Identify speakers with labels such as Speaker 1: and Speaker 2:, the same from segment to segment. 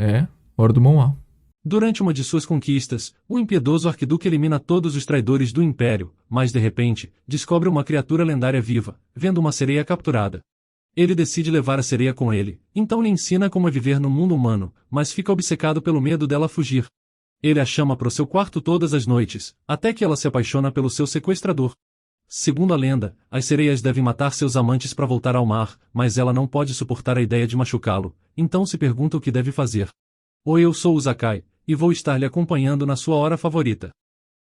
Speaker 1: É, hora do Moá.
Speaker 2: Durante uma de suas conquistas, o impiedoso arquiduque elimina todos os traidores do Império, mas de repente, descobre uma criatura lendária viva, vendo uma sereia capturada. Ele decide levar a sereia com ele, então lhe ensina como é viver no mundo humano, mas fica obcecado pelo medo dela fugir. Ele a chama para o seu quarto todas as noites, até que ela se apaixona pelo seu sequestrador. Segundo a lenda, as sereias devem matar seus amantes para voltar ao mar, mas ela não pode suportar a ideia de machucá-lo, então se pergunta o que deve fazer. Oi, eu sou o Zakai, e vou estar lhe acompanhando na sua hora favorita.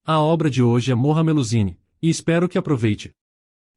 Speaker 2: A obra de hoje é Morra Melusine, e espero que aproveite.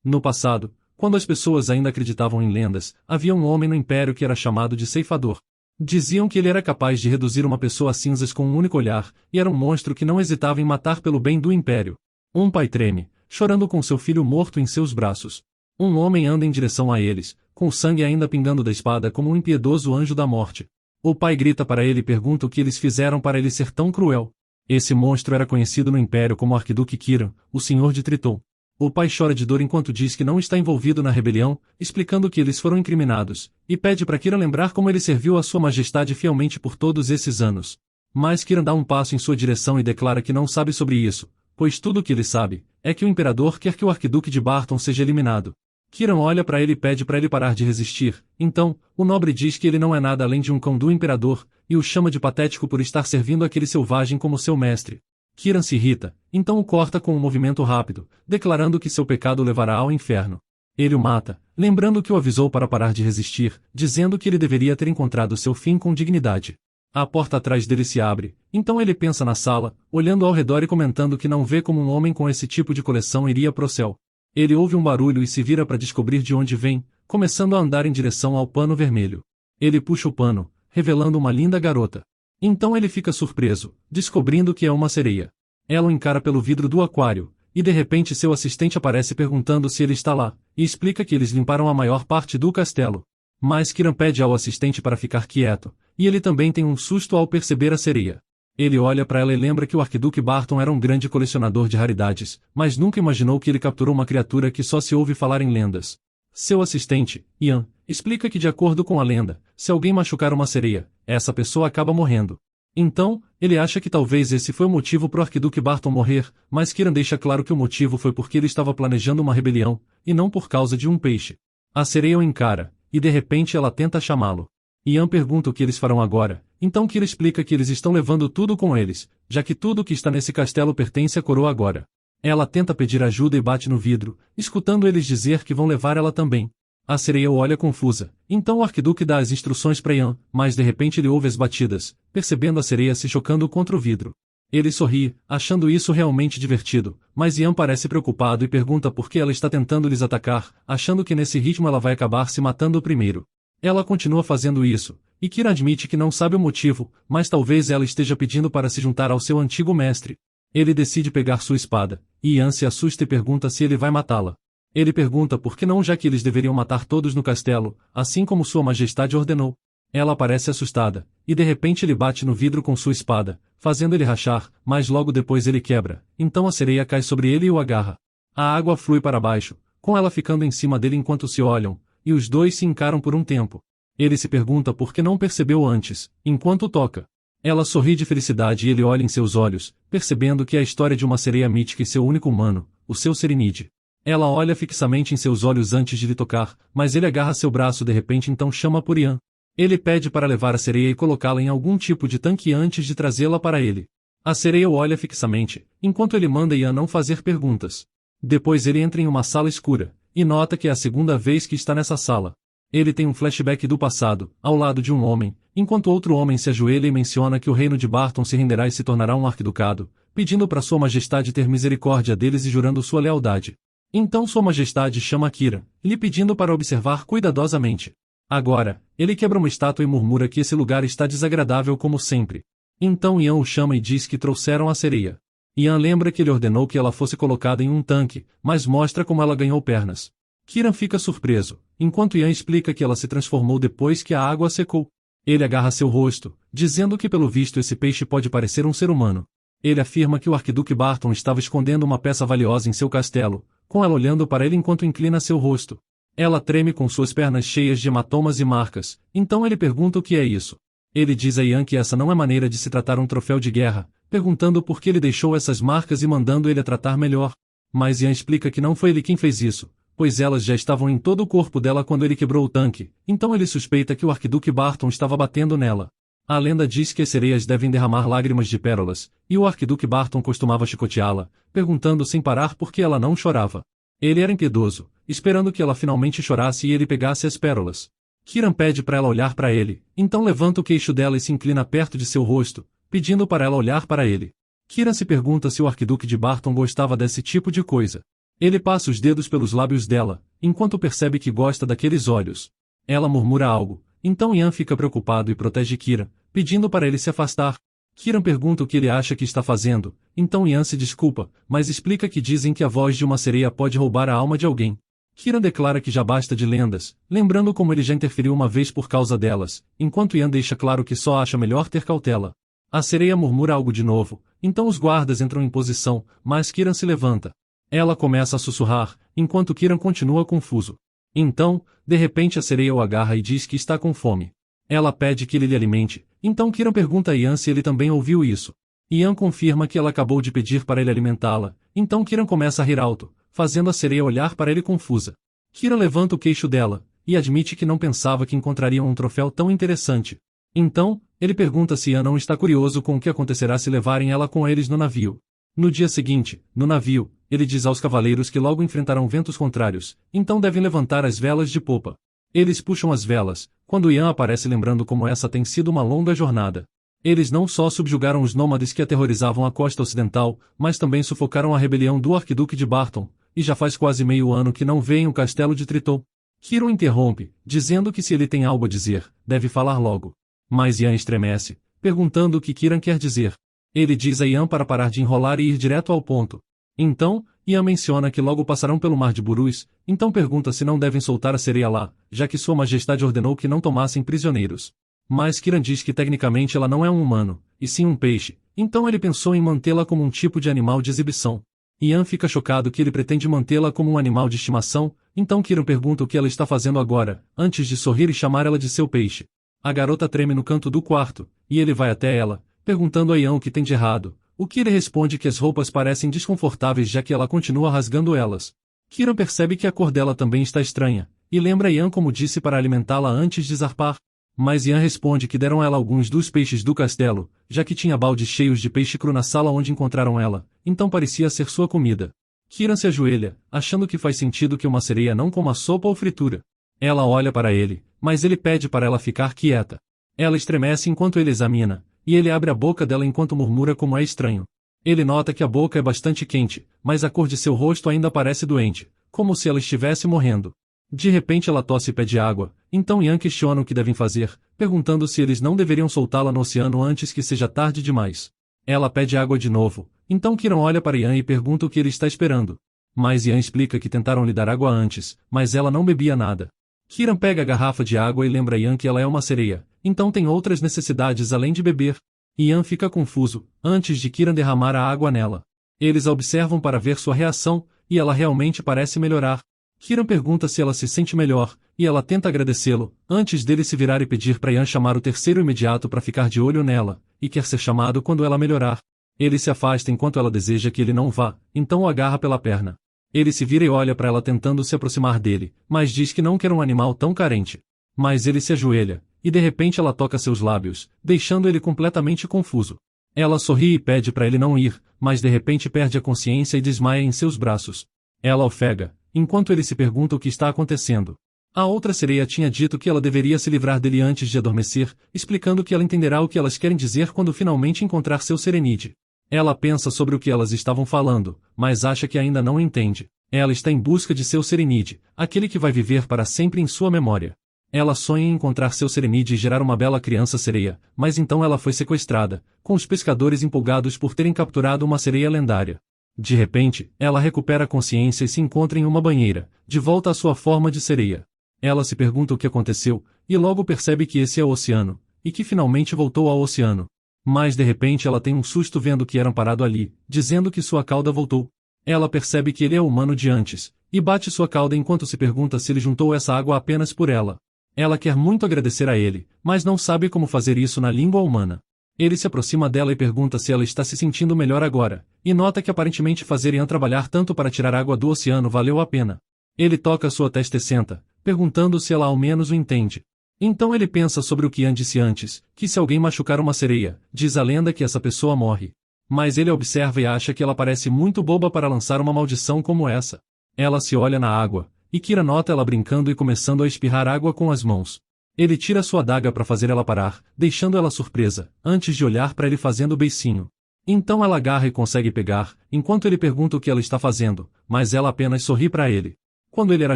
Speaker 2: No passado, quando as pessoas ainda acreditavam em lendas, havia um homem no Império que era chamado de Ceifador. Diziam que ele era capaz de reduzir uma pessoa a cinzas com um único olhar, e era um monstro que não hesitava em matar pelo bem do Império. Um pai treme, chorando com seu filho morto em seus braços. Um homem anda em direção a eles, com o sangue ainda pingando da espada como um impiedoso anjo da morte. O pai grita para ele e pergunta o que eles fizeram para ele ser tão cruel. Esse monstro era conhecido no Império como Arquiduque Kiran, o Senhor de Triton. O pai chora de dor enquanto diz que não está envolvido na rebelião, explicando que eles foram incriminados, e pede para Kiran lembrar como ele serviu a sua majestade fielmente por todos esses anos. Mas Kiran dá um passo em sua direção e declara que não sabe sobre isso, pois tudo o que ele sabe é que o imperador quer que o arquiduque de Barton seja eliminado. Kiran olha para ele e pede para ele parar de resistir, então, o nobre diz que ele não é nada além de um cão do imperador, e o chama de patético por estar servindo aquele selvagem como seu mestre. Kiran se irrita, então o corta com um movimento rápido, declarando que seu pecado o levará ao inferno. Ele o mata, lembrando que o avisou para parar de resistir, dizendo que ele deveria ter encontrado seu fim com dignidade. A porta atrás dele se abre, então ele pensa na sala, olhando ao redor e comentando que não vê como um homem com esse tipo de coleção iria pro céu. Ele ouve um barulho e se vira para descobrir de onde vem, começando a andar em direção ao pano vermelho. Ele puxa o pano, revelando uma linda garota. Então ele fica surpreso, descobrindo que é uma sereia. Ela o encara pelo vidro do aquário, e de repente seu assistente aparece perguntando se ele está lá, e explica que eles limparam a maior parte do castelo. Mas Kiran pede ao assistente para ficar quieto, e ele também tem um susto ao perceber a sereia. Ele olha para ela e lembra que o arquiduque Barton era um grande colecionador de raridades, mas nunca imaginou que ele capturou uma criatura que só se ouve falar em lendas. Seu assistente, Ian, explica que de acordo com a lenda, se alguém machucar uma sereia, essa pessoa acaba morrendo. Então, ele acha que talvez esse foi o motivo pro arquiduque Barton morrer, mas Kiran deixa claro que o motivo foi porque ele estava planejando uma rebelião, e não por causa de um peixe. A sereia o encara, e de repente ela tenta chamá-lo. Ian pergunta o que eles farão agora, então Kira explica que eles estão levando tudo com eles, já que tudo que está nesse castelo pertence à coroa agora. Ela tenta pedir ajuda e bate no vidro, escutando eles dizer que vão levar ela também. A sereia o olha confusa, então o arquiduque dá as instruções para Ian, mas de repente ele ouve as batidas, percebendo a sereia se chocando contra o vidro. Ele sorri, achando isso realmente divertido, mas Ian parece preocupado e pergunta por que ela está tentando lhes atacar, achando que nesse ritmo ela vai acabar se matando primeiro. Ela continua fazendo isso, e Kira admite que não sabe o motivo, mas talvez ela esteja pedindo para se juntar ao seu antigo mestre. Ele decide pegar sua espada, e Ian se assusta e pergunta se ele vai matá-la. Ele pergunta por que não, já que eles deveriam matar todos no castelo, assim como sua majestade ordenou. Ela parece assustada, e de repente ele bate no vidro com sua espada, fazendo ele rachar, mas logo depois ele quebra, então a sereia cai sobre ele e o agarra. A água flui para baixo, com ela ficando em cima dele enquanto se olham, e os dois se encaram por um tempo. Ele se pergunta por que não percebeu antes, enquanto toca. Ela sorri de felicidade e ele olha em seus olhos, percebendo que é a história de uma sereia mítica e seu único humano, o seu Serinide. Ela olha fixamente em seus olhos antes de lhe tocar, mas ele agarra seu braço de repente então chama por Ian. Ele pede para levar a sereia e colocá-la em algum tipo de tanque antes de trazê-la para ele. A sereia o olha fixamente, enquanto ele manda Ian não fazer perguntas. Depois ele entra em uma sala escura, e nota que é a segunda vez que está nessa sala. Ele tem um flashback do passado, ao lado de um homem, enquanto outro homem se ajoelha e menciona que o reino de Barton se renderá e se tornará um arquiducado, pedindo para sua majestade ter misericórdia deles e jurando sua lealdade. Então sua majestade chama Kira, lhe pedindo para observar cuidadosamente. Agora, ele quebra uma estátua e murmura que esse lugar está desagradável como sempre. Então Ian o chama e diz que trouxeram a sereia. Ian lembra que ele ordenou que ela fosse colocada em um tanque, mas mostra como ela ganhou pernas. Kiran fica surpreso, enquanto Ian explica que ela se transformou depois que a água secou. Ele agarra seu rosto, dizendo que pelo visto esse peixe pode parecer um ser humano. Ele afirma que o arquiduque Barton estava escondendo uma peça valiosa em seu castelo, com ela olhando para ele enquanto inclina seu rosto. Ela treme com suas pernas cheias de hematomas e marcas, então ele pergunta o que é isso. Ele diz a Ian que essa não é maneira de se tratar um troféu de guerra, perguntando por que ele deixou essas marcas e mandando ele a tratar melhor. Mas Ian explica que não foi ele quem fez isso, pois elas já estavam em todo o corpo dela quando ele quebrou o tanque, então ele suspeita que o Arquiduque Barton estava batendo nela. A lenda diz que as sereias devem derramar lágrimas de pérolas, e o Arquiduque Barton costumava chicoteá-la, perguntando sem parar por que ela não chorava. Ele era impiedoso, esperando que ela finalmente chorasse e ele pegasse as pérolas. Kiran pede para ela olhar para ele, então levanta o queixo dela e se inclina perto de seu rosto, pedindo para ela olhar para ele. Kiran se pergunta se o Arquiduque de Barton gostava desse tipo de coisa. Ele passa os dedos pelos lábios dela, enquanto percebe que gosta daqueles olhos. Ela murmura algo, então Ian fica preocupado e protege Kiran, pedindo para ele se afastar. Kiran pergunta o que ele acha que está fazendo, então Ian se desculpa, mas explica que dizem que a voz de uma sereia pode roubar a alma de alguém. Kiran declara que já basta de lendas, lembrando como ele já interferiu uma vez por causa delas, enquanto Ian deixa claro que só acha melhor ter cautela. A sereia murmura algo de novo, então os guardas entram em posição, mas Kiran se levanta. Ela começa a sussurrar, enquanto Kiran continua confuso. Então, de repente a sereia o agarra e diz que está com fome. Ela pede que ele lhe alimente, então Kiran pergunta a Ian se ele também ouviu isso. Ian confirma que ela acabou de pedir para ele alimentá-la, então Kiran começa a rir alto, fazendo a sereia olhar para ele confusa. Kiran levanta o queixo dela, e admite que não pensava que encontrariam um troféu tão interessante. Então, ele pergunta se Ian não está curioso com o que acontecerá se levarem ela com eles no navio. No dia seguinte, no navio, ele diz aos cavaleiros que logo enfrentarão ventos contrários, então devem levantar as velas de popa. Eles puxam as velas, quando Ian aparece lembrando como essa tem sido uma longa jornada. Eles não só subjugaram os nômades que aterrorizavam a costa ocidental, mas também sufocaram a rebelião do Arquiduque de Barton, e já faz quase meio ano que não veem o castelo de Triton. Kiran interrompe, dizendo que se ele tem algo a dizer, deve falar logo. Mas Ian estremece, perguntando o que Kiran quer dizer. Ele diz a Ian para parar de enrolar e ir direto ao ponto. Então, Ian menciona que logo passarão pelo mar de Burus, então pergunta se não devem soltar a sereia lá, já que Sua Majestade ordenou que não tomassem prisioneiros. Mas Kiran diz que tecnicamente ela não é um humano, e sim um peixe, então ele pensou em mantê-la como um tipo de animal de exibição. Ian fica chocado que ele pretende mantê-la como um animal de estimação, então Kiran pergunta o que ela está fazendo agora, antes de sorrir e chamar ela de seu peixe. A garota treme no canto do quarto, e ele vai até ela, perguntando a Ian o que tem de errado, o que ele responde que as roupas parecem desconfortáveis já que ela continua rasgando elas. Kiran percebe que a cor dela também está estranha, e lembra Ian como disse para alimentá-la antes de zarpar. Mas Ian responde que deram ela alguns dos peixes do castelo, já que tinha baldes cheios de peixe cru na sala onde encontraram ela, então parecia ser sua comida. Kiran se ajoelha, achando que faz sentido que uma sereia não coma sopa ou fritura. Ela olha para ele, mas ele pede para ela ficar quieta. Ela estremece enquanto ele examina, e ele abre a boca dela enquanto murmura como é estranho. Ele nota que a boca é bastante quente, mas a cor de seu rosto ainda parece doente, como se ela estivesse morrendo. De repente ela tosse e pede água, então Ian questiona o que devem fazer, perguntando se eles não deveriam soltá-la no oceano antes que seja tarde demais. Ela pede água de novo, então Kiran olha para Ian e pergunta o que ele está esperando. Mas Ian explica que tentaram lhe dar água antes, mas ela não bebia nada. Kiran pega a garrafa de água e lembra Ian que ela é uma sereia, então tem outras necessidades além de beber. Ian fica confuso, antes de Kiran derramar a água nela. Eles a observam para ver sua reação, e ela realmente parece melhorar. Kiran pergunta se ela se sente melhor, e ela tenta agradecê-lo, antes dele se virar e pedir para Ian chamar o terceiro imediato para ficar de olho nela, e quer ser chamado quando ela melhorar. Ele se afasta enquanto ela deseja que ele não vá, então o agarra pela perna. Ele se vira e olha para ela tentando se aproximar dele, mas diz que não quer um animal tão carente. Mas ele se ajoelha, e de repente ela toca seus lábios, deixando ele completamente confuso. Ela sorri e pede para ele não ir, mas de repente perde a consciência e desmaia em seus braços. Ela ofega, enquanto ele se pergunta o que está acontecendo. A outra sereia tinha dito que ela deveria se livrar dele antes de adormecer, explicando que ela entenderá o que elas querem dizer quando finalmente encontrar seu serenide. Ela pensa sobre o que elas estavam falando, mas acha que ainda não entende. Ela está em busca de seu serenide, aquele que vai viver para sempre em sua memória. Ela sonha em encontrar seu serenide e gerar uma bela criança sereia, mas então ela foi sequestrada, com os pescadores empolgados por terem capturado uma sereia lendária. De repente, ela recupera a consciência e se encontra em uma banheira, de volta à sua forma de sereia. Ela se pergunta o que aconteceu, e logo percebe que esse é o oceano, e que finalmente voltou ao oceano. Mas de repente ela tem um susto vendo que era parado ali, dizendo que sua cauda voltou. Ela percebe que ele é o humano de antes, e bate sua cauda enquanto se pergunta se ele juntou essa água apenas por ela. Ela quer muito agradecer a ele, mas não sabe como fazer isso na língua humana. Ele se aproxima dela e pergunta se ela está se sentindo melhor agora, e nota que aparentemente fazer Ian trabalhar tanto para tirar água do oceano valeu a pena. Ele toca sua testa e senta, perguntando se ela ao menos o entende. Então ele pensa sobre o que Ian disse antes, que se alguém machucar uma sereia, diz a lenda que essa pessoa morre. Mas ele observa e acha que ela parece muito boba para lançar uma maldição como essa. Ela se olha na água, e Kira nota ela brincando e começando a espirrar água com as mãos. Ele tira sua adaga para fazer ela parar, deixando ela surpresa, antes de olhar para ele fazendo beicinho. Então ela agarra e consegue pegar, enquanto ele pergunta o que ela está fazendo, mas ela apenas sorri para ele. Quando ele era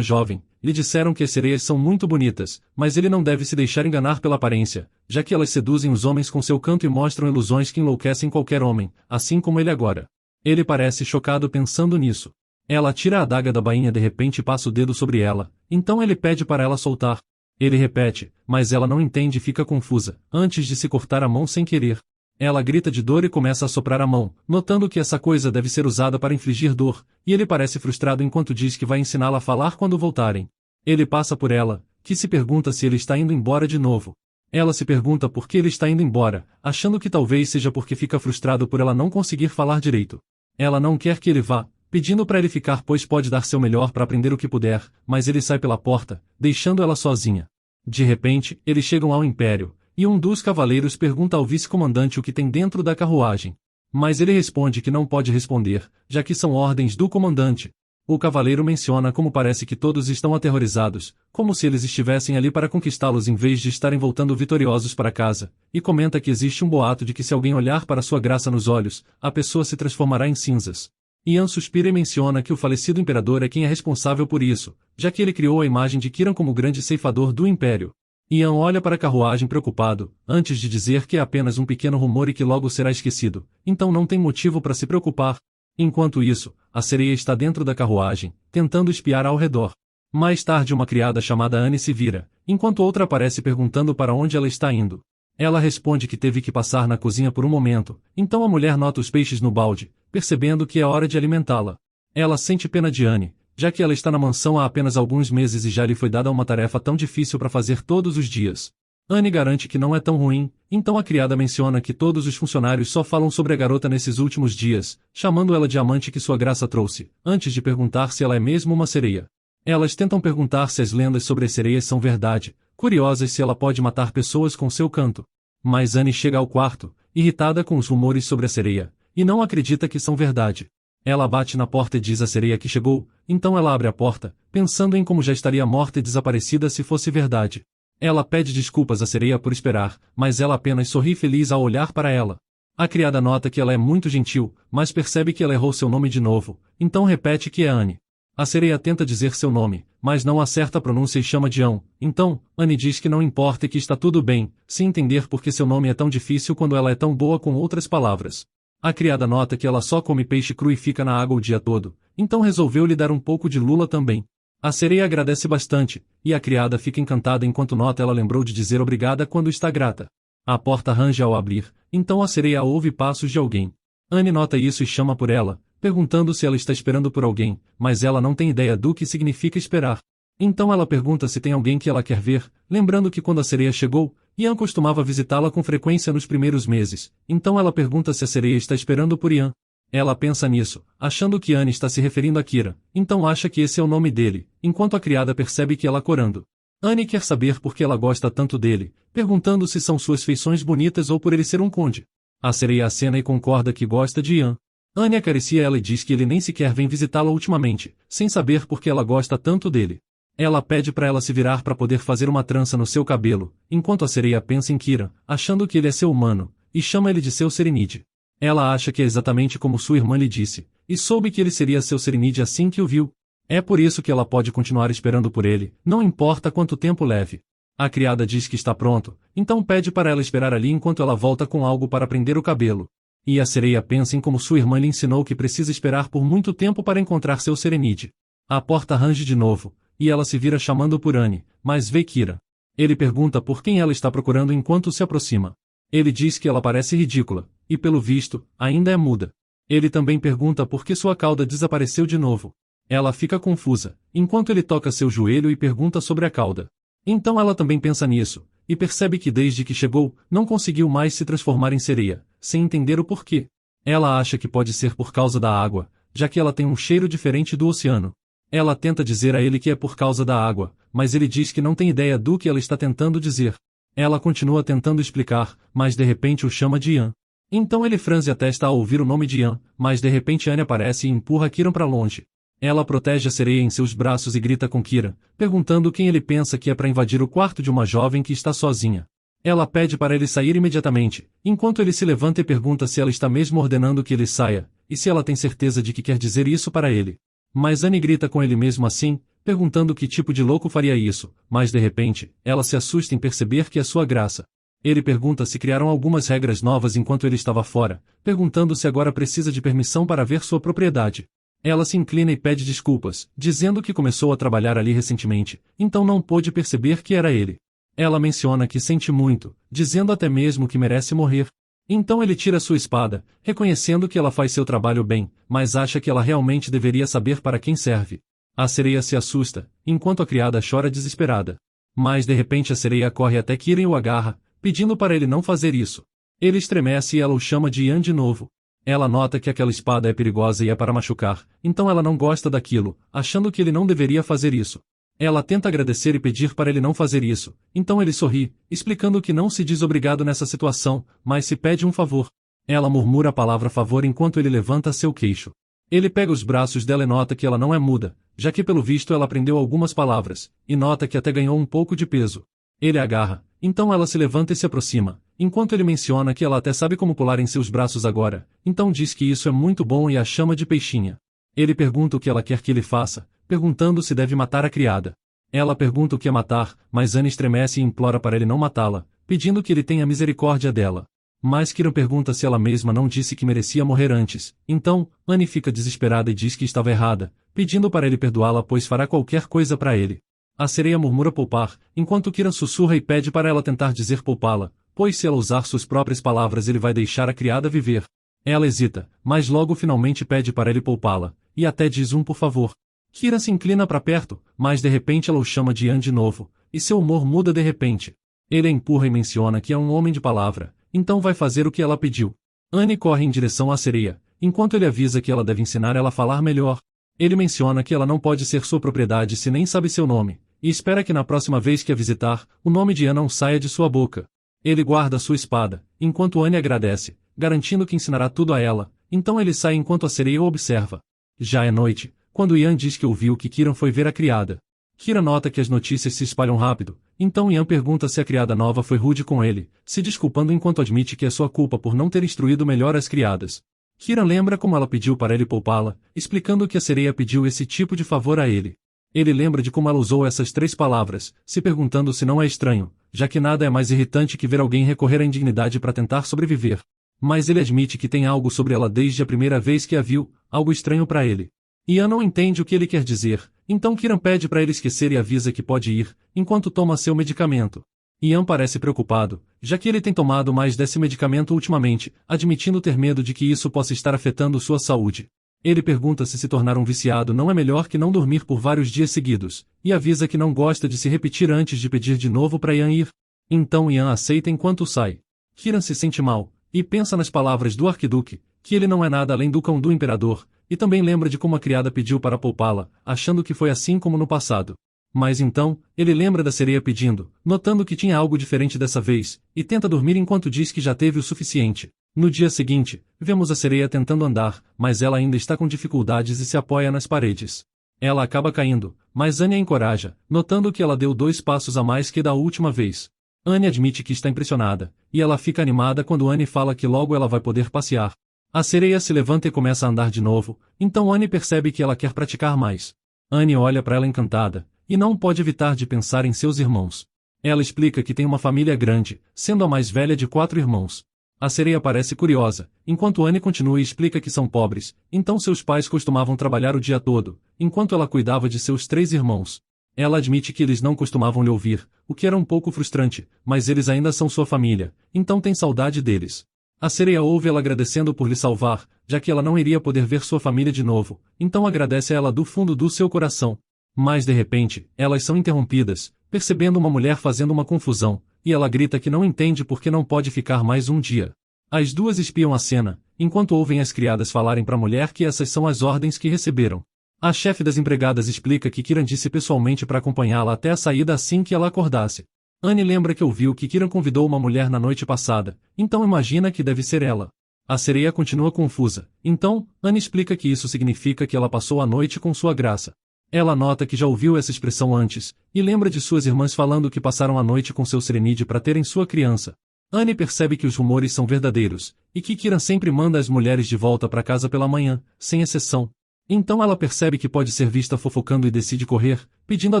Speaker 2: jovem, lhe disseram que as sereias são muito bonitas, mas ele não deve se deixar enganar pela aparência, já que elas seduzem os homens com seu canto e mostram ilusões que enlouquecem qualquer homem, assim como ele agora. Ele parece chocado pensando nisso. Ela tira a adaga da bainha de repente e passa o dedo sobre ela, então ele pede para ela soltar. Ele repete, mas ela não entende e fica confusa, antes de se cortar a mão sem querer. Ela grita de dor e começa a soprar a mão, notando que essa coisa deve ser usada para infligir dor, e ele parece frustrado enquanto diz que vai ensiná-la a falar quando voltarem. Ele passa por ela, que se pergunta se ele está indo embora de novo. Ela se pergunta por que ele está indo embora, achando que talvez seja porque fica frustrado por ela não conseguir falar direito. Ela não quer que ele vá, pedindo para ele ficar pois pode dar seu melhor para aprender o que puder, mas ele sai pela porta, deixando ela sozinha. De repente, eles chegam ao Império, e um dos cavaleiros pergunta ao vice-comandante o que tem dentro da carruagem. Mas ele responde que não pode responder, já que são ordens do comandante. O cavaleiro menciona como parece que todos estão aterrorizados, como se eles estivessem ali para conquistá-los em vez de estarem voltando vitoriosos para casa, e comenta que existe um boato de que se alguém olhar para sua graça nos olhos, a pessoa se transformará em cinzas. Ian suspira e menciona que o falecido imperador é quem é responsável por isso, já que ele criou a imagem de Kiran como grande ceifador do Império. Ian olha para a carruagem preocupado, antes de dizer que é apenas um pequeno rumor e que logo será esquecido, então não tem motivo para se preocupar. Enquanto isso, a sereia está dentro da carruagem, tentando espiar ao redor. Mais tarde uma criada chamada Anne se vira, enquanto outra aparece perguntando para onde ela está indo. Ela responde que teve que passar na cozinha por um momento, então a mulher nota os peixes no balde, percebendo que é hora de alimentá-la. Ela sente pena de Anne, já que ela está na mansão há apenas alguns meses e já lhe foi dada uma tarefa tão difícil para fazer todos os dias. Anne garante que não é tão ruim, então a criada menciona que todos os funcionários só falam sobre a garota nesses últimos dias, chamando ela de amante que sua graça trouxe, antes de perguntar se ela é mesmo uma sereia. Elas tentam perguntar se as lendas sobre as sereias são verdade, curiosas se ela pode matar pessoas com seu canto. Mas Anne chega ao quarto, irritada com os rumores sobre a sereia, e não acredita que são verdade. Ela bate na porta e diz à sereia que chegou, então ela abre a porta, pensando em como já estaria morta e desaparecida se fosse verdade. Ela pede desculpas à sereia por esperar, mas ela apenas sorri feliz ao olhar para ela. A criada nota que ela é muito gentil, mas percebe que ela errou seu nome de novo, então repete que é Anne. A sereia tenta dizer seu nome, mas não acerta a pronúncia e chama de Ão. Então, Anne diz que não importa e que está tudo bem, sem entender por que seu nome é tão difícil quando ela é tão boa com outras palavras. A criada nota que ela só come peixe cru e fica na água o dia todo, então resolveu lhe dar um pouco de lula também. A sereia agradece bastante, e a criada fica encantada enquanto nota ela lembrou de dizer obrigada quando está grata. A porta range ao abrir, então a sereia ouve passos de alguém. Anne nota isso e chama por ela, perguntando se ela está esperando por alguém, mas ela não tem ideia do que significa esperar. Então ela pergunta se tem alguém que ela quer ver, lembrando que quando a sereia chegou, Ian costumava visitá-la com frequência nos primeiros meses, então ela pergunta se a sereia está esperando por Ian. Ela pensa nisso, achando que Anne está se referindo a Kira, então acha que esse é o nome dele, enquanto a criada percebe que ela corando. Anne quer saber por que ela gosta tanto dele, perguntando se são suas feições bonitas ou por ele ser um conde. A sereia acena e concorda que gosta de Ian. Anne acaricia ela e diz que ele nem sequer vem visitá-la ultimamente, sem saber por que ela gosta tanto dele. Ela pede para ela se virar para poder fazer uma trança no seu cabelo, enquanto a sereia pensa em Kira, achando que ele é seu humano, e chama ele de seu Serenide. Ela acha que é exatamente como sua irmã lhe disse, e soube que ele seria seu Serenide assim que o viu. É por isso que ela pode continuar esperando por ele, não importa quanto tempo leve. A criada diz que está pronto, então pede para ela esperar ali enquanto ela volta com algo para prender o cabelo. E a sereia pensa em como sua irmã lhe ensinou que precisa esperar por muito tempo para encontrar seu Serenide. A porta range de novo, e ela se vira chamando por Anne, mas vê Kira. Ele pergunta por quem ela está procurando enquanto se aproxima. Ele diz que ela parece ridícula, e pelo visto, ainda é muda. Ele também pergunta por que sua cauda desapareceu de novo. Ela fica confusa, enquanto ele toca seu joelho e pergunta sobre a cauda. Então ela também pensa nisso, e percebe que desde que chegou, não conseguiu mais se transformar em sereia, sem entender o porquê. Ela acha que pode ser por causa da água, já que ela tem um cheiro diferente do oceano. Ela tenta dizer a ele que é por causa da água, mas ele diz que não tem ideia do que ela está tentando dizer. Ela continua tentando explicar, mas de repente o chama de Ian. Então ele franze a testa ao ouvir o nome de Ian, mas de repente Anne aparece e empurra Kiran para longe. Ela protege a sereia em seus braços e grita com Kiran, perguntando quem ele pensa que é para invadir o quarto de uma jovem que está sozinha. Ela pede para ele sair imediatamente, enquanto ele se levanta e pergunta se ela está mesmo ordenando que ele saia, e se ela tem certeza de que quer dizer isso para ele. Mas Anne grita com ele mesmo assim, perguntando que tipo de louco faria isso, mas de repente, ela se assusta em perceber que é sua graça. Ele pergunta se criaram algumas regras novas enquanto ele estava fora, perguntando se agora precisa de permissão para ver sua propriedade. Ela se inclina e pede desculpas, dizendo que começou a trabalhar ali recentemente, então não pôde perceber que era ele. Ela menciona que sente muito, dizendo até mesmo que merece morrer. Então ele tira sua espada, reconhecendo que ela faz seu trabalho bem, mas acha que ela realmente deveria saber para quem serve. A sereia se assusta, enquanto a criada chora desesperada. Mas de repente a sereia corre até Kiran e o agarra, pedindo para ele não fazer isso. Ele estremece e ela o chama de Ian de novo. Ela nota que aquela espada é perigosa e é para machucar, então ela não gosta daquilo, achando que ele não deveria fazer isso. Ela tenta agradecer e pedir para ele não fazer isso, então ele sorri, explicando que não se diz obrigado nessa situação, mas se pede um favor. Ela murmura a palavra favor enquanto ele levanta seu queixo. Ele pega os braços dela e nota que ela não é muda, já que pelo visto ela aprendeu algumas palavras, e nota que até ganhou um pouco de peso. Ele agarra, então ela se levanta e se aproxima, enquanto ele menciona que ela até sabe como pular em seus braços agora, então diz que isso é muito bom e a chama de peixinha. Ele pergunta o que ela quer que ele faça, perguntando se deve matar a criada. Ela pergunta o que é matar, mas Anne estremece e implora para ele não matá-la, pedindo que ele tenha misericórdia dela. Mas Kiran pergunta se ela mesma não disse que merecia morrer antes, então, Anne fica desesperada e diz que estava errada, pedindo para ele perdoá-la pois fará qualquer coisa para ele. A sereia murmura poupar, enquanto Kiran sussurra e pede para ela tentar dizer poupá-la, pois se ela usar suas próprias palavras ele vai deixar a criada viver. Ela hesita, mas logo finalmente pede para ele poupá-la, e até diz por favor. Kiran se inclina para perto, mas de repente ela o chama de Ian de novo, e seu humor muda de repente. Ele a empurra e menciona que é um homem de palavra, então vai fazer o que ela pediu. Anne corre em direção à sereia, enquanto ele avisa que ela deve ensinar ela a falar melhor. Ele menciona que ela não pode ser sua propriedade se nem sabe seu nome, e espera que na próxima vez que a visitar, o nome de Ian não saia de sua boca. Ele guarda sua espada, enquanto Anne agradece, garantindo que ensinará tudo a ela, então ele sai enquanto a sereia o observa. Já é noite, quando Ian diz que ouviu que Kiran foi ver a criada. Kiran nota que as notícias se espalham rápido, então Ian pergunta se a criada nova foi rude com ele, se desculpando enquanto admite que é sua culpa por não ter instruído melhor as criadas. Kiran lembra como ela pediu para ele poupá-la, explicando que a sereia pediu esse tipo de favor a ele. Ele lembra de como ela usou essas 3 palavras, se perguntando se não é estranho, já que nada é mais irritante que ver alguém recorrer à indignidade para tentar sobreviver. Mas ele admite que tem algo sobre ela desde a primeira vez que a viu, algo estranho para ele. Ian não entende o que ele quer dizer, então Kiran pede para ele esquecer e avisa que pode ir, enquanto toma seu medicamento. Ian parece preocupado, já que ele tem tomado mais desse medicamento ultimamente, admitindo ter medo de que isso possa estar afetando sua saúde. Ele pergunta se tornar um viciado não é melhor que não dormir por vários dias seguidos, e avisa que não gosta de se repetir antes de pedir de novo para Ian ir. Então Ian aceita enquanto sai. Kiran se sente mal, e pensa nas palavras do arquiduque, que ele não é nada além do cão do imperador, e também lembra de como a criada pediu para poupá-la, achando que foi assim como no passado. Mas então, ele lembra da sereia pedindo, notando que tinha algo diferente dessa vez, e tenta dormir enquanto diz que já teve o suficiente. No dia seguinte, vemos a sereia tentando andar, mas ela ainda está com dificuldades e se apoia nas paredes. Ela acaba caindo, mas Anne a encoraja, notando que ela deu 2 passos a mais que da última vez. Anne admite que está impressionada, e ela fica animada quando Anne fala que logo ela vai poder passear. A sereia se levanta e começa a andar de novo, então Anne percebe que ela quer praticar mais. Anne olha para ela encantada, e não pode evitar de pensar em seus irmãos. Ela explica que tem uma família grande, sendo a mais velha de 4 irmãos. A sereia parece curiosa, enquanto Anne continua e explica que são pobres, então seus pais costumavam trabalhar o dia todo, enquanto ela cuidava de seus 3 irmãos. Ela admite que eles não costumavam lhe ouvir, o que era um pouco frustrante, mas eles ainda são sua família, então tem saudade deles. A sereia ouve ela agradecendo por lhe salvar, já que ela não iria poder ver sua família de novo, então agradece a ela do fundo do seu coração. Mas de repente, elas são interrompidas, percebendo uma mulher fazendo uma confusão, e ela grita que não entende porque não pode ficar mais um dia. As duas espiam a cena, enquanto ouvem as criadas falarem para a mulher que essas são as ordens que receberam. A chefe das empregadas explica que Kiran disse pessoalmente para acompanhá-la até a saída assim que ela acordasse. Annie lembra que ouviu que Kiran convidou uma mulher na noite passada, então imagina que deve ser ela. A sereia continua confusa, então, Annie explica que isso significa que ela passou a noite com sua graça. Ela nota que já ouviu essa expressão antes, e lembra de suas irmãs falando que passaram a noite com seu Serenide para terem sua criança. Annie percebe que os rumores são verdadeiros, e que Kiran sempre manda as mulheres de volta para casa pela manhã, sem exceção. Então ela percebe que pode ser vista fofocando e decide correr, pedindo a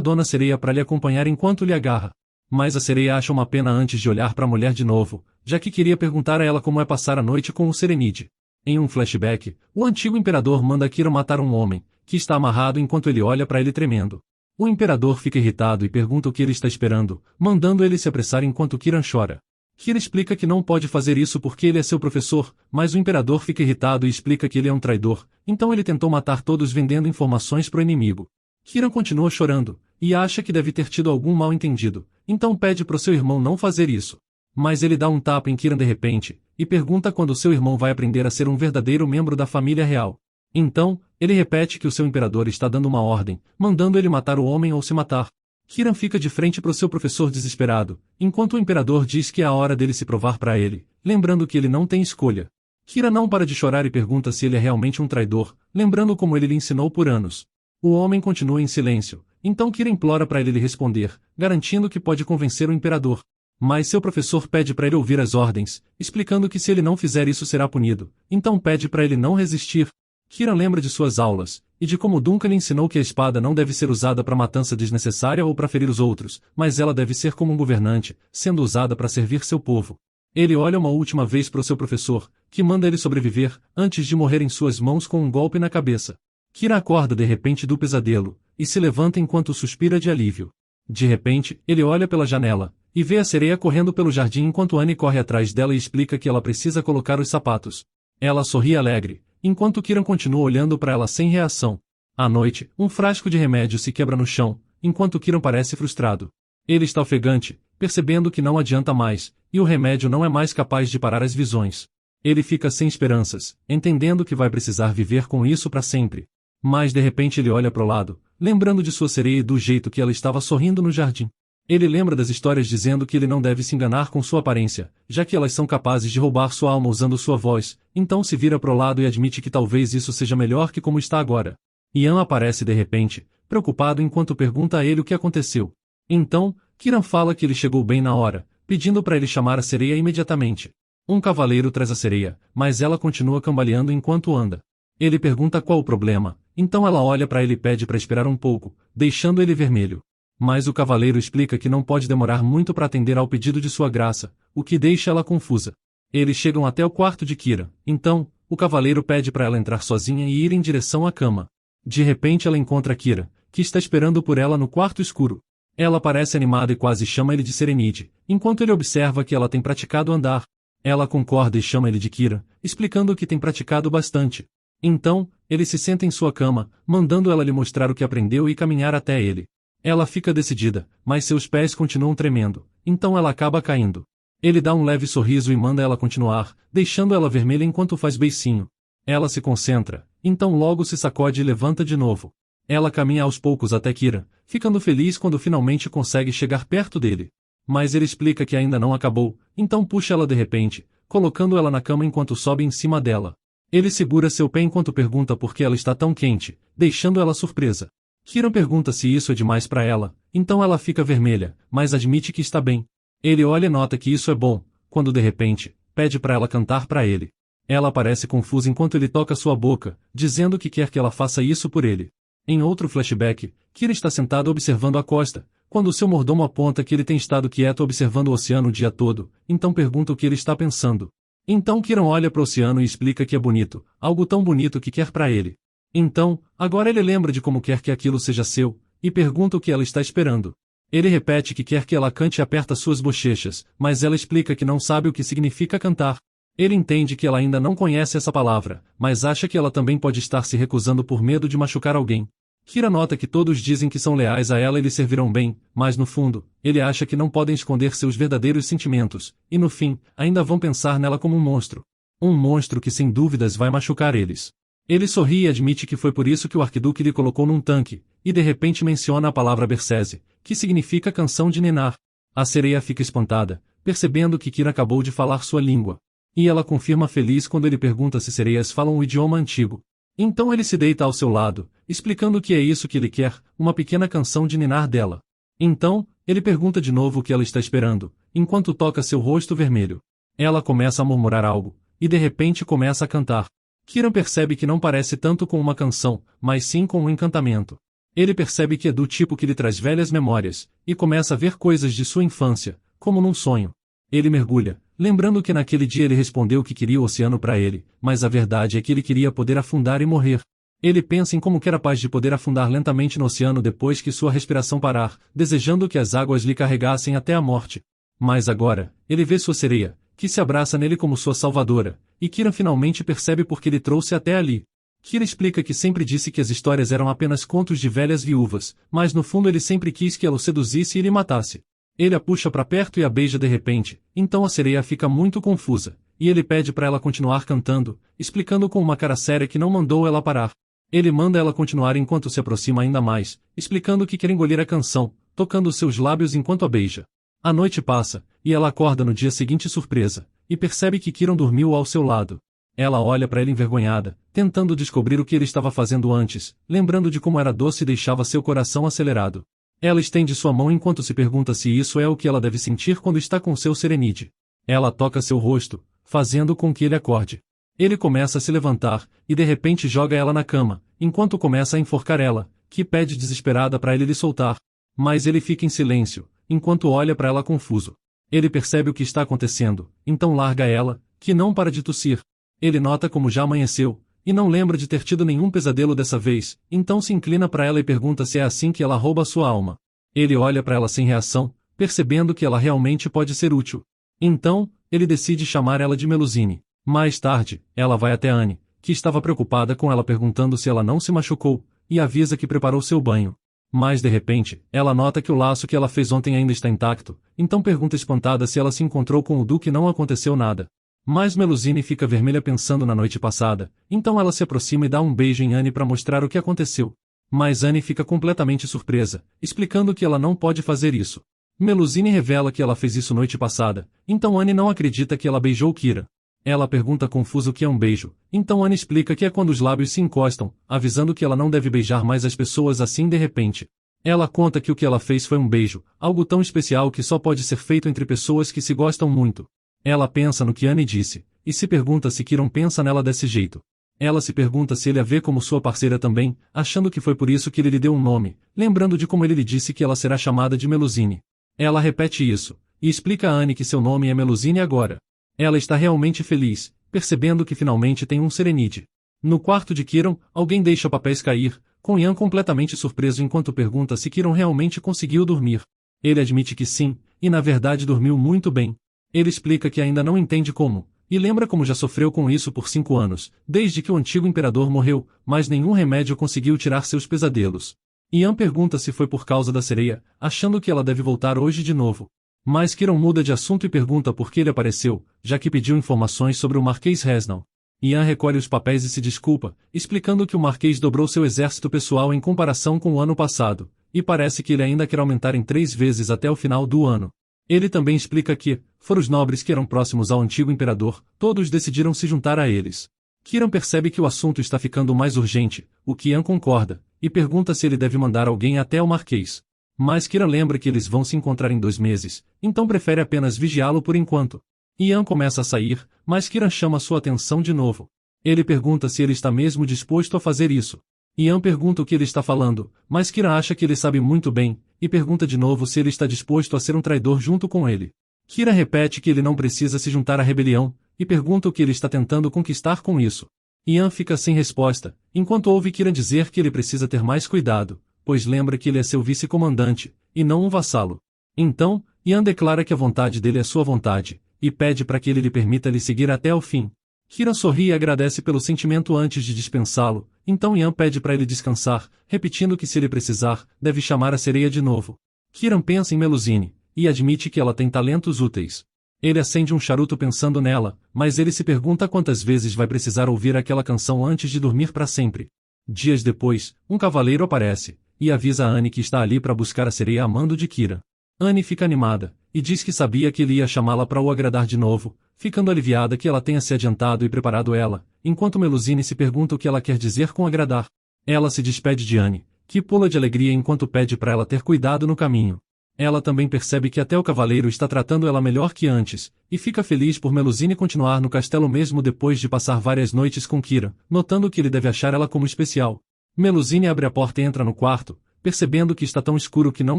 Speaker 2: Dona Sereia para lhe acompanhar enquanto lhe agarra. Mas a sereia acha uma pena antes de olhar para a mulher de novo, já que queria perguntar a ela como é passar a noite com o Serenide. Em um flashback, o antigo imperador manda Kiran matar um homem, que está amarrado enquanto ele olha para ele tremendo. O imperador fica irritado e pergunta o que ele está esperando, mandando ele se apressar enquanto Kiran chora. Kiran explica que não pode fazer isso porque ele é seu professor, mas o imperador fica irritado e explica que ele é um traidor, então ele tentou matar todos vendendo informações pro inimigo. Kiran continua chorando, e acha que deve ter tido algum mal-entendido, então pede pro seu irmão não fazer isso. Mas ele dá um tapa em Kiran de repente, e pergunta quando seu irmão vai aprender a ser um verdadeiro membro da família real. Então, ele repete que o seu imperador está dando uma ordem, mandando ele matar o homem ou se matar. Kiran fica de frente pro seu professor desesperado, enquanto o imperador diz que é a hora dele se provar para ele, lembrando que ele não tem escolha. Kiran não para de chorar e pergunta se ele é realmente um traidor, lembrando como ele lhe ensinou por anos. O homem continua em silêncio, então Kiran implora para ele lhe responder, garantindo que pode convencer o imperador. Mas seu professor pede para ele ouvir as ordens, explicando que se ele não fizer isso será punido, então pede para ele não resistir. Kiran lembra de suas aulas, e de como Duncan lhe ensinou que a espada não deve ser usada para matança desnecessária ou para ferir os outros, mas ela deve ser como um governante, sendo usada para servir seu povo. Ele olha uma última vez para o seu professor, que manda ele sobreviver, antes de morrer em suas mãos com um golpe na cabeça. Kiran acorda de repente do pesadelo, e se levanta enquanto suspira de alívio. De repente, ele olha pela janela, e vê a sereia correndo pelo jardim enquanto Annie corre atrás dela e explica que ela precisa colocar os sapatos. Ela sorri alegre, enquanto Kiran continua olhando para ela sem reação. À noite, um frasco de remédio se quebra no chão, enquanto Kiran parece frustrado. Ele está ofegante, percebendo que não adianta mais, e o remédio não é mais capaz de parar as visões. Ele fica sem esperanças, entendendo que vai precisar viver com isso para sempre. Mas de repente ele olha para o lado, lembrando de sua sereia e do jeito que ela estava sorrindo no jardim. Ele lembra das histórias dizendo que ele não deve se enganar com sua aparência, já que elas são capazes de roubar sua alma usando sua voz, então se vira pro lado e admite que talvez isso seja melhor que como está agora. Ian aparece de repente, preocupado enquanto pergunta a ele o que aconteceu. Então, Kiran fala que ele chegou bem na hora, pedindo para ele chamar a sereia imediatamente. Um cavaleiro traz a sereia, mas ela continua cambaleando enquanto anda. Ele pergunta qual o problema, então ela olha para ele e pede para esperar um pouco, deixando ele vermelho. Mas o cavaleiro explica que não pode demorar muito para atender ao pedido de sua graça, o que deixa ela confusa. Eles chegam até o quarto de Kiran, então, o cavaleiro pede para ela entrar sozinha e ir em direção à cama. De repente ela encontra Kiran, que está esperando por ela no quarto escuro. Ela parece animada e quase chama ele de Serenide, enquanto ele observa que ela tem praticado andar. Ela concorda e chama ele de Kiran, explicando que tem praticado bastante. Então, ele se senta em sua cama, mandando ela lhe mostrar o que aprendeu e caminhar até ele. Ela fica decidida, mas seus pés continuam tremendo, então ela acaba caindo. Ele dá um leve sorriso e manda ela continuar, deixando ela vermelha enquanto faz beicinho. Ela se concentra, então logo se sacode e levanta de novo. Ela caminha aos poucos até Kiran, ficando feliz quando finalmente consegue chegar perto dele. Mas ele explica que ainda não acabou, então puxa ela de repente, colocando ela na cama enquanto sobe em cima dela. Ele segura seu pé enquanto pergunta por que ela está tão quente, deixando ela surpresa. Kiran pergunta se isso é demais para ela, então ela fica vermelha, mas admite que está bem. Ele olha e nota que isso é bom, quando de repente, pede para ela cantar para ele. Ela parece confusa enquanto ele toca sua boca, dizendo que quer que ela faça isso por ele. Em outro flashback, Kiran está sentado observando a costa, quando seu mordomo aponta que ele tem estado quieto observando o oceano o dia todo, então pergunta o que ele está pensando. Então Kiran olha para o oceano e explica que é bonito, algo tão bonito que quer para ele. Então, agora ele lembra de como quer que aquilo seja seu, e pergunta o que ela está esperando. Ele repete que quer que ela cante e aperta suas bochechas, mas ela explica que não sabe o que significa cantar. Ele entende que ela ainda não conhece essa palavra, mas acha que ela também pode estar se recusando por medo de machucar alguém. Kira nota que todos dizem que são leais a ela e lhe servirão bem, mas no fundo, ele acha que não podem esconder seus verdadeiros sentimentos, e no fim, ainda vão pensar nela como um monstro. Um monstro que sem dúvidas vai machucar eles. Ele sorri e admite que foi por isso que o arquiduque lhe colocou num tanque, e de repente menciona a palavra Bercese, que significa canção de ninar. A sereia fica espantada, percebendo que Kira acabou de falar sua língua. E ela confirma feliz quando ele pergunta se sereias falam o idioma antigo. Então ele se deita ao seu lado, explicando que é isso que ele quer, uma pequena canção de ninar dela. Então, ele pergunta de novo o que ela está esperando, enquanto toca seu rosto vermelho. Ela começa a murmurar algo, e de repente começa a cantar. Kiran percebe que não parece tanto com uma canção, mas sim com um encantamento. Ele percebe que é do tipo que lhe traz velhas memórias, e começa a ver coisas de sua infância, como num sonho. Ele mergulha, lembrando que naquele dia ele respondeu que queria o oceano para ele, mas a verdade é que ele queria poder afundar e morrer. Ele pensa em como que era capaz de poder afundar lentamente no oceano depois que sua respiração parar, desejando que as águas lhe carregassem até a morte. Mas agora, ele vê sua sereia, que se abraça nele como sua salvadora, e Kiran finalmente percebe por que ele trouxe até ali. Kira explica que sempre disse que as histórias eram apenas contos de velhas viúvas, mas no fundo ele sempre quis que ela o seduzisse e lhe matasse. Ele a puxa para perto e a beija de repente, então a sereia fica muito confusa, e ele pede para ela continuar cantando, explicando com uma cara séria que não mandou ela parar. Ele manda ela continuar enquanto se aproxima ainda mais, explicando que quer engolir a canção, tocando seus lábios enquanto a beija. A noite passa, e ela acorda no dia seguinte surpresa, e percebe que Kiran dormiu ao seu lado. Ela olha para ele envergonhada, tentando descobrir o que ele estava fazendo antes, lembrando de como era doce e deixava seu coração acelerado. Ela estende sua mão enquanto se pergunta se isso é o que ela deve sentir quando está com seu serenide. Ela toca seu rosto, fazendo com que ele acorde. Ele começa a se levantar, e de repente joga ela na cama, enquanto começa a enforcar ela, que pede desesperada para ele lhe soltar. Mas ele fica em silêncio, enquanto olha para ela confuso. Ele percebe o que está acontecendo, então larga ela, que não para de tossir. Ele nota como já amanheceu, e não lembra de ter tido nenhum pesadelo dessa vez, então se inclina para ela e pergunta se é assim que ela rouba sua alma. Ele olha para ela sem reação, percebendo que ela realmente pode ser útil. Então, ele decide chamar ela de Melusine. Mais tarde, ela vai até Anne, que estava preocupada com ela perguntando se ela não se machucou, e avisa que preparou seu banho. Mas de repente, ela nota que o laço que ela fez ontem ainda está intacto, então pergunta espantada se ela se encontrou com o Duque e não aconteceu nada. Mas Melusine fica vermelha pensando na noite passada, então ela se aproxima e dá um beijo em Anne para mostrar o que aconteceu. Mas Anne fica completamente surpresa, explicando que ela não pode fazer isso. Melusine revela que ela fez isso noite passada, então Anne não acredita que ela beijou Kira. Ela pergunta confusa o que é um beijo, então Anne explica que é quando os lábios se encostam, avisando que ela não deve beijar mais as pessoas assim de repente. Ela conta que o que ela fez foi um beijo, algo tão especial que só pode ser feito entre pessoas que se gostam muito. Ela pensa no que Anne disse, e se pergunta se Kiran pensa nela desse jeito. Ela se pergunta se ele a vê como sua parceira também, achando que foi por isso que ele lhe deu um nome, lembrando de como ele lhe disse que ela será chamada de Melusine. Ela repete isso, e explica a Anne que seu nome é Melusine agora. Ela está realmente feliz, percebendo que finalmente tem um serenide. No quarto de Kiran, alguém deixa papéis cair, com Ian completamente surpreso enquanto pergunta se Kiran realmente conseguiu dormir. Ele admite que sim, e na verdade dormiu muito bem. Ele explica que ainda não entende como, e lembra como já sofreu com isso por 5 anos, desde que o antigo imperador morreu, mas nenhum remédio conseguiu tirar seus pesadelos. Ian pergunta se foi por causa da sereia, achando que ela deve voltar hoje de novo. Mas Kiran muda de assunto e pergunta por que ele apareceu, já que pediu informações sobre o Marquês Resnal. Ian recolhe os papéis e se desculpa, explicando que o Marquês dobrou seu exército pessoal em comparação com o ano passado, e parece que ele ainda quer aumentar em 3 vezes até o final do ano. Ele também explica que, fora os nobres que eram próximos ao antigo imperador, todos decidiram se juntar a eles. Kiran percebe que o assunto está ficando mais urgente, o que Ian concorda, e pergunta se ele deve mandar alguém até o Marquês. Mas Kiran lembra que eles vão se encontrar em 2 meses, então prefere apenas vigiá-lo por enquanto. Ian começa a sair, mas Kiran chama sua atenção de novo. Ele pergunta se ele está mesmo disposto a fazer isso. Ian pergunta o que ele está falando, mas Kiran acha que ele sabe muito bem, e pergunta de novo se ele está disposto a ser um traidor junto com ele. Kiran repete que ele não precisa se juntar à rebelião, e pergunta o que ele está tentando conquistar com isso. Ian fica sem resposta, enquanto ouve Kiran dizer que ele precisa ter mais cuidado, pois lembra que ele é seu vice-comandante, e não um vassalo. Então, Ian declara que a vontade dele é sua vontade, e pede para que ele lhe permita lhe seguir até o fim. Kiran sorri e agradece pelo sentimento antes de dispensá-lo, Então Ian pede para ele descansar, repetindo que se ele precisar, deve chamar a sereia de novo. Kiran pensa em Melusine, e admite que ela tem talentos úteis. Ele acende um charuto pensando nela, mas ele se pergunta quantas vezes vai precisar ouvir aquela canção antes de dormir para sempre. Dias depois, um cavaleiro aparece, e avisa a Annie que está ali para buscar a sereia a mando de Kiran. Annie fica animada, e diz que sabia que ele ia chamá-la para o agradar de novo, ficando aliviada que ela tenha se adiantado e preparado ela, enquanto Melusine se pergunta o que ela quer dizer com agradar. Ela se despede de Annie, que pula de alegria enquanto pede para ela ter cuidado no caminho. Ela também percebe que até o cavaleiro está tratando ela melhor que antes, e fica feliz por Melusine continuar no castelo mesmo depois de passar várias noites com Kiran, notando que ele deve achar ela como especial. Melusine abre a porta e entra no quarto, percebendo que está tão escuro que não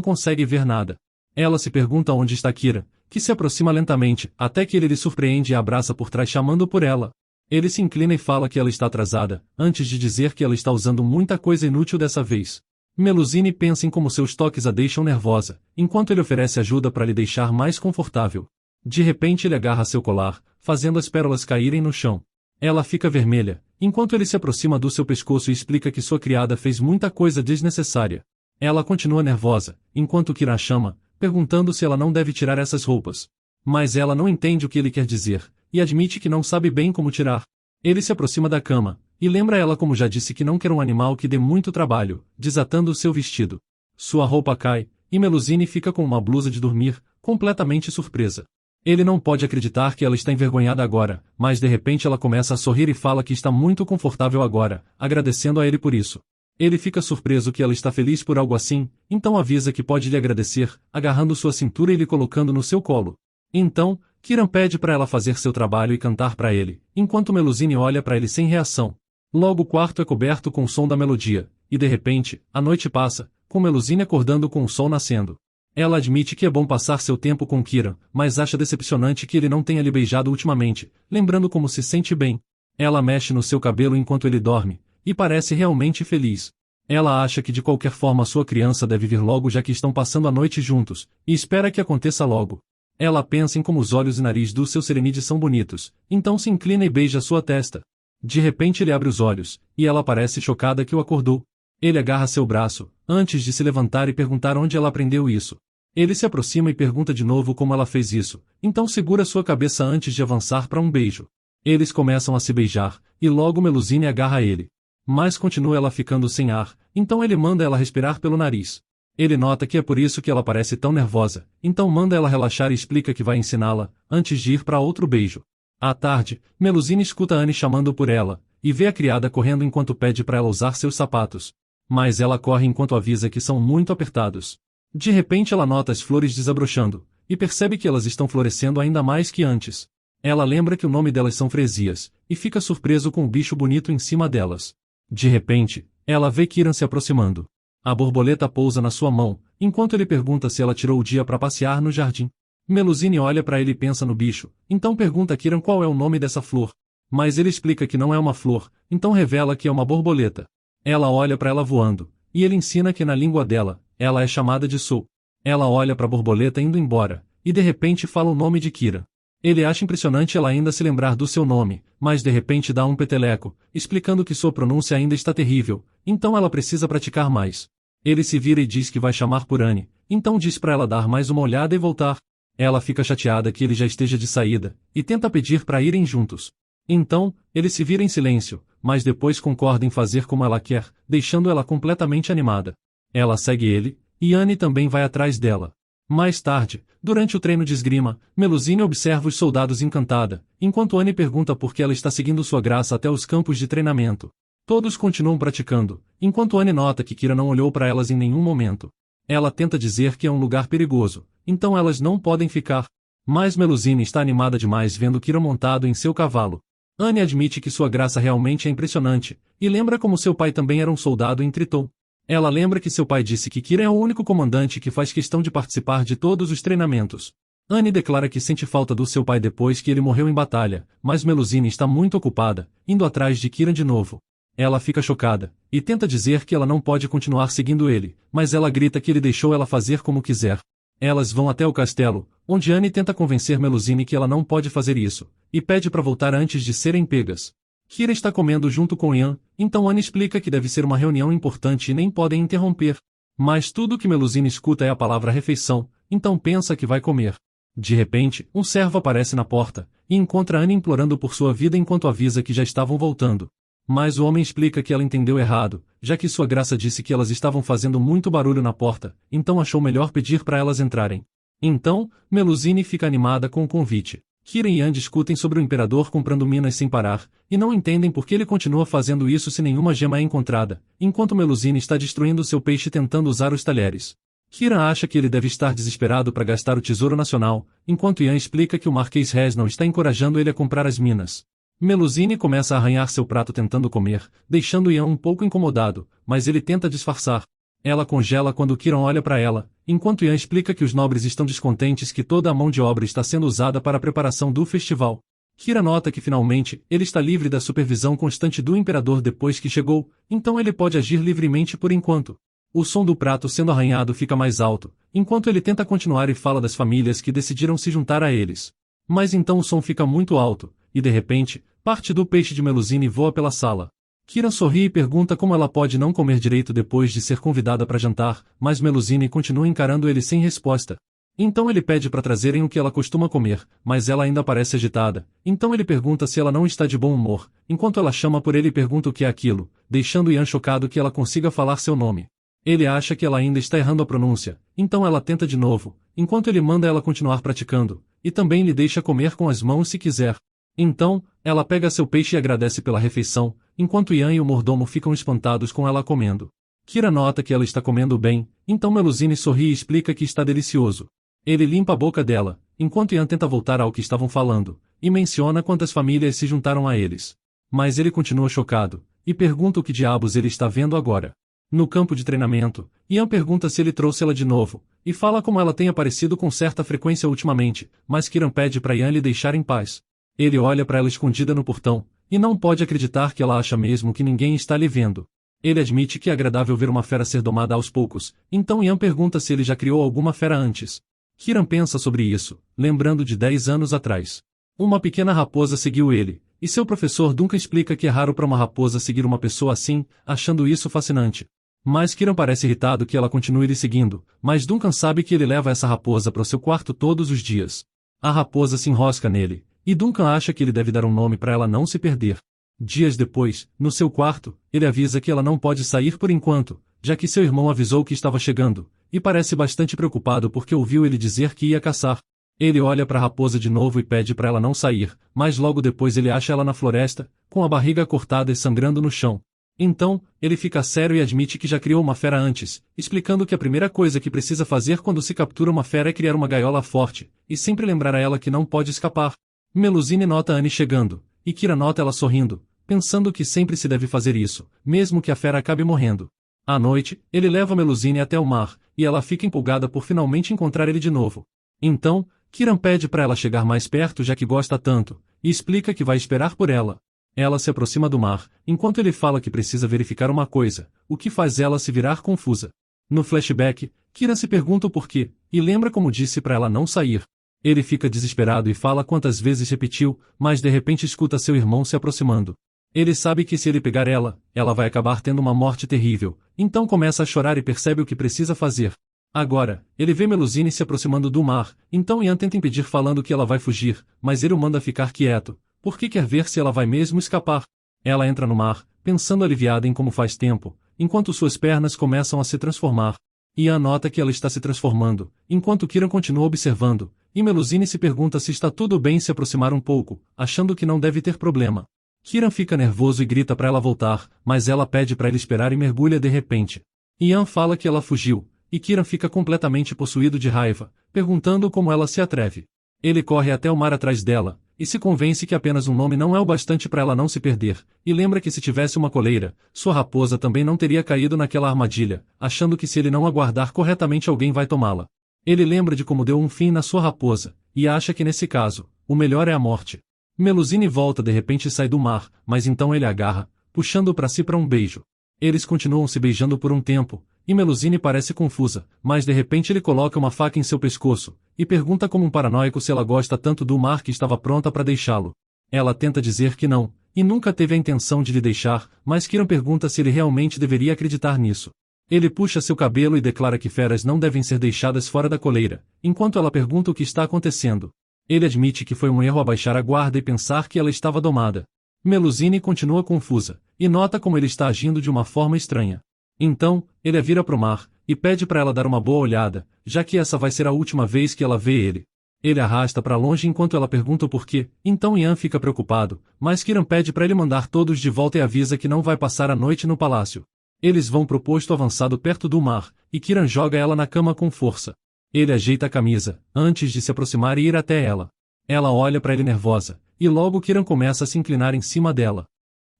Speaker 2: consegue ver nada. Ela se pergunta onde está Kiran, que se aproxima lentamente, até que ele lhe surpreende e a abraça por trás chamando por ela. Ele se inclina e fala que ela está atrasada, antes de dizer que ela está usando muita coisa inútil dessa vez. Melusine pensa em como seus toques a deixam nervosa, enquanto ele oferece ajuda para lhe deixar mais confortável. De repente ele agarra seu colar, fazendo as pérolas caírem no chão. Ela fica vermelha, enquanto ele se aproxima do seu pescoço e explica que sua criada fez muita coisa desnecessária. Ela continua nervosa, enquanto Kiran a chama, perguntando se ela não deve tirar essas roupas. Mas ela não entende o que ele quer dizer, e admite que não sabe bem como tirar. Ele se aproxima da cama, e lembra ela como já disse que não quer um animal que dê muito trabalho, desatando o seu vestido. Sua roupa cai, e Melusine fica com uma blusa de dormir, completamente surpresa. Ele não pode acreditar que ela está envergonhada agora, mas de repente ela começa a sorrir e fala que está muito confortável agora, agradecendo a ele por isso. Ele fica surpreso que ela está feliz por algo assim, então avisa que pode lhe agradecer, agarrando sua cintura e lhe colocando no seu colo. Então, Kiran pede para ela fazer seu trabalho e cantar para ele, enquanto Melusine olha para ele sem reação. Logo o quarto é coberto com o som da melodia, e de repente, a noite passa, com Melusine acordando com o sol nascendo. Ela admite que é bom passar seu tempo com Kiran, mas acha decepcionante que ele não tenha lhe beijado ultimamente, lembrando como se sente bem. Ela mexe no seu cabelo enquanto ele dorme, e parece realmente feliz. Ela acha que de qualquer forma sua criança deve vir logo já que estão passando a noite juntos, e espera que aconteça logo. Ela pensa em como os olhos e nariz do seu Serenide são bonitos, então se inclina e beija sua testa. De repente ele abre os olhos, e ela parece chocada que o acordou. Ele agarra seu braço, antes de se levantar e perguntar onde ela aprendeu isso. Ele se aproxima e pergunta de novo como ela fez isso, então segura sua cabeça antes de avançar para um beijo. Eles começam a se beijar, e logo Melusine agarra ele. Mas continua ela ficando sem ar, então ele manda ela respirar pelo nariz. Ele nota que é por isso que ela parece tão nervosa, então manda ela relaxar e explica que vai ensiná-la, antes de ir para outro beijo. À tarde, Melusine escuta Annie chamando por ela, e vê a criada correndo enquanto pede para ela usar seus sapatos. Mas ela corre enquanto avisa que são muito apertados. De repente ela nota as flores desabrochando, e percebe que elas estão florescendo ainda mais que antes. Ela lembra que o nome delas são Fresias, e fica surpreso com o bicho bonito em cima delas. De repente, ela vê Kiran se aproximando. A borboleta pousa na sua mão, enquanto ele pergunta se ela tirou o dia para passear no jardim. Melusine olha para ele e pensa no bicho, então pergunta a Kiran qual é o nome dessa flor. Mas ele explica que não é uma flor, então revela que é uma borboleta. Ela olha para ela voando, e ele ensina que na língua dela, ela é chamada de Sol. Ela olha para a borboleta indo embora, e de repente fala o nome de Kiran. Ele acha impressionante ela ainda se lembrar do seu nome, mas de repente dá um peteleco, explicando que sua pronúncia ainda está terrível, então ela precisa praticar mais. Ele se vira e diz que vai chamar por Annie, então diz para ela dar mais uma olhada e voltar. Ela fica chateada que ele já esteja de saída, e tenta pedir para irem juntos. Então, ele se vira em silêncio, mas depois concorda em fazer como ela quer, deixando ela completamente animada. Ela segue ele, e Annie também vai atrás dela. Mais tarde, durante o treino de esgrima, Melusine observa os soldados encantada, enquanto Annie pergunta por que ela está seguindo sua graça até os campos de treinamento. Todos continuam praticando, enquanto Annie nota que Kiran não olhou para elas em nenhum momento. Ela tenta dizer que é um lugar perigoso, então elas não podem ficar. Mas Melusine está animada demais vendo Kiran montado em seu cavalo. Annie admite que sua graça realmente é impressionante, e lembra como seu pai também era um soldado em Triton. Ela lembra que seu pai disse que Kiran é o único comandante que faz questão de participar de todos os treinamentos. Annie declara que sente falta do seu pai depois que ele morreu em batalha, mas Melusine está muito ocupada, indo atrás de Kiran de novo. Ela fica chocada, e tenta dizer que ela não pode continuar seguindo ele, mas ela grita que ele deixou ela fazer como quiser. Elas vão até o castelo, onde Annie tenta convencer Melusine que ela não pode fazer isso, e pede para voltar antes de serem pegas. Kira está comendo junto com Ian, então Anne explica que deve ser uma reunião importante e nem podem interromper. Mas tudo que Melusine escuta é a palavra refeição, então pensa que vai comer. De repente, um servo aparece na porta, e encontra Anne implorando por sua vida enquanto avisa que já estavam voltando. Mas o homem explica que ela entendeu errado, já que sua graça disse que elas estavam fazendo muito barulho na porta, então achou melhor pedir para elas entrarem. Então, Melusine fica animada com o convite. Kira e Ian discutem sobre o imperador comprando minas sem parar, e não entendem por que ele continua fazendo isso se nenhuma gema é encontrada, enquanto Melusine está destruindo seu peixe tentando usar os talheres. Kira acha que ele deve estar desesperado para gastar o tesouro nacional, enquanto Ian explica que o Marquês Resnal está encorajando ele a comprar as minas. Melusine começa a arranhar seu prato tentando comer, deixando Ian um pouco incomodado, mas ele tenta disfarçar. Ela congela quando Kiran olha para ela, enquanto Ian explica que os nobres estão descontentes que toda a mão de obra está sendo usada para a preparação do festival. Kira nota que finalmente, ele está livre da supervisão constante do imperador depois que chegou, então ele pode agir livremente por enquanto. O som do prato sendo arranhado fica mais alto, enquanto ele tenta continuar e fala das famílias que decidiram se juntar a eles. Mas então o som fica muito alto, e de repente, parte do peixe de Melusine voa pela sala. Kira sorri e pergunta como ela pode não comer direito depois de ser convidada para jantar, mas Melusine continua encarando ele sem resposta. Então ele pede para trazerem o que ela costuma comer, mas ela ainda parece agitada, então ele pergunta se ela não está de bom humor, enquanto ela chama por ele e pergunta o que é aquilo, deixando Ian chocado que ela consiga falar seu nome. Ele acha que ela ainda está errando a pronúncia, então ela tenta de novo, enquanto ele manda ela continuar praticando, e também lhe deixa comer com as mãos se quiser. Então, ela pega seu peixe e agradece pela refeição, enquanto Ian e o mordomo ficam espantados com ela comendo. Kira nota que ela está comendo bem, então Melusine sorri e explica que está delicioso. Ele limpa a boca dela, enquanto Ian tenta voltar ao que estavam falando, e menciona quantas famílias se juntaram a eles. Mas ele continua chocado, e pergunta o que diabos ele está vendo agora. No campo de treinamento, Ian pergunta se ele trouxe ela de novo, e fala como ela tem aparecido com certa frequência ultimamente, mas Kiran pede para Ian lhe deixar em paz. Ele olha para ela escondida no portão, e não pode acreditar que ela acha mesmo que ninguém está lhe vendo. Ele admite que é agradável ver uma fera ser domada aos poucos, então Ian pergunta se ele já criou alguma fera antes. Kiran pensa sobre isso, lembrando de 10 anos atrás. Uma pequena raposa seguiu ele, e seu professor Duncan explica que é raro para uma raposa seguir uma pessoa assim, achando isso fascinante. Mas Kiran parece irritado que ela continue lhe seguindo, mas Duncan sabe que ele leva essa raposa para o seu quarto todos os dias. A raposa se enrosca nele, e Duncan acha que ele deve dar um nome para ela não se perder. Dias depois, no seu quarto, ele avisa que ela não pode sair por enquanto, já que seu irmão avisou que estava chegando, e parece bastante preocupado porque ouviu ele dizer que ia caçar. Ele olha para a raposa de novo e pede para ela não sair, mas logo depois ele acha ela na floresta, com a barriga cortada e sangrando no chão. Então, ele fica sério e admite que já criou uma fera antes, explicando que a primeira coisa que precisa fazer quando se captura uma fera é criar uma gaiola forte, e sempre lembrar a ela que não pode escapar. Melusine nota Anne chegando, e Kira nota ela sorrindo, pensando que sempre se deve fazer isso, mesmo que a fera acabe morrendo. À noite, ele leva Melusine até o mar, e ela fica empolgada por finalmente encontrar ele de novo. Então, Kiran pede para ela chegar mais perto já que gosta tanto, e explica que vai esperar por ela. Ela se aproxima do mar, enquanto ele fala que precisa verificar uma coisa, o que faz ela se virar confusa. No flashback, Kiran se pergunta o porquê, e lembra como disse para ela não sair. Ele fica desesperado e fala quantas vezes repetiu, mas de repente escuta seu irmão se aproximando. Ele sabe que se ele pegar ela, ela vai acabar tendo uma morte terrível, então começa a chorar e percebe o que precisa fazer. Agora, ele vê Melusine se aproximando do mar, então Ian tenta impedir falando que ela vai fugir, mas ele o manda ficar quieto, porque quer ver se ela vai mesmo escapar. Ela entra no mar, pensando aliviada em como faz tempo, enquanto suas pernas começam a se transformar. Ian nota que ela está se transformando, enquanto Kiran continua observando, e Melusine se pergunta se está tudo bem se aproximar um pouco, achando que não deve ter problema. Kiran fica nervoso e grita para ela voltar, mas ela pede para ele esperar e mergulha de repente. Ian fala que ela fugiu, e Kiran fica completamente possuído de raiva, perguntando como ela se atreve. Ele corre até o mar atrás dela, e se convence que apenas um nome não é o bastante para ela não se perder, e lembra que se tivesse uma coleira, sua raposa também não teria caído naquela armadilha, achando que se ele não aguardar corretamente alguém vai tomá-la. Ele lembra de como deu um fim na sua raposa, e acha que nesse caso, o melhor é a morte. Melusine volta de repente e sai do mar, mas então ele a agarra, puxando para si para um beijo. Eles continuam se beijando por um tempo, e Melusine parece confusa, mas de repente ele coloca uma faca em seu pescoço, e pergunta como um paranoico se ela gosta tanto do mar que estava pronta para deixá-lo. Ela tenta dizer que não, e nunca teve a intenção de lhe deixar, mas Kiran pergunta se ele realmente deveria acreditar nisso. Ele puxa seu cabelo e declara que feras não devem ser deixadas fora da coleira, enquanto ela pergunta o que está acontecendo. Ele admite que foi um erro abaixar a guarda e pensar que ela estava domada. Melusine continua confusa, e nota como ele está agindo de uma forma estranha. Então, ele a vira pro mar, e pede para ela dar uma boa olhada, já que essa vai ser a última vez que ela vê ele. Ele arrasta para longe enquanto ela pergunta o porquê, então Ian fica preocupado, mas Kiran pede para ele mandar todos de volta e avisa que não vai passar a noite no palácio. Eles vão pro posto avançado perto do mar, e Kiran joga ela na cama com força. Ele ajeita a camisa, antes de se aproximar e ir até ela. Ela olha para ele nervosa, e logo Kiran começa a se inclinar em cima dela.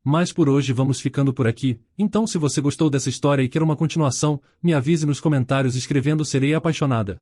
Speaker 2: Mas por hoje vamos ficando por aqui, então se você gostou dessa história e quer uma continuação, me avise nos comentários escrevendo Sereia Apaixonada.